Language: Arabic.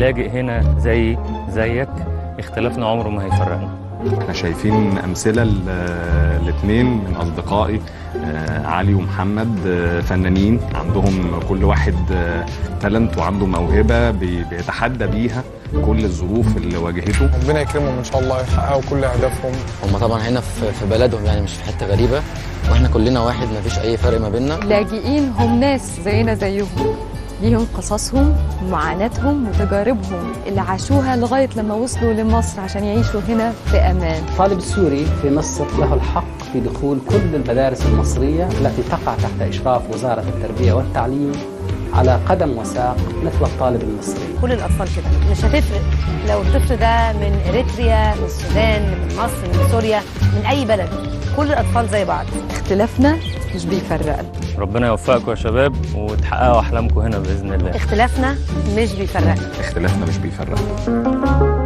لاجئ هنا زيك، اختلافنا عمره ما هيفرقنا. احنا شايفين امثله الاثنين من اصدقائي، علي ومحمد، فنانين عندهم كل واحد تالنت وعنده موهبه بيتحدى بيها كل الظروف اللي واجهته. ربنا يكرمهم ان شاء الله يحققوا كل اهدافهم. هم طبعا هنا في بلدهم، يعني مش في حته غريبه، واحنا كلنا واحد، مفيش اي فرق ما بيننا. اللاجئين هم ناس زينا زيهم، ليهم قصصهم ومعاناتهم وتجاربهم اللي عاشوها لغايه لما وصلوا لمصر عشان يعيشوا هنا في امان. الطالب السوري في مصر له الحق في دخول كل المدارس المصريه التي تقع تحت اشراف وزاره التربيه والتعليم على قدم وساق مثل الطالب المصري. كل الاطفال كده، مش هتفرق لو الطفل ده من اريتريا، من السودان، من مصر، من سوريا، من اي بلد، كل الاطفال زي بعض. اختلافنا مش بيفرقنا. ربنا يوفقكم يا شباب وتحققوا احلامكم هنا باذن الله. اختلافنا مش بيفرقنا. اختلافنا مش بيفرقنا.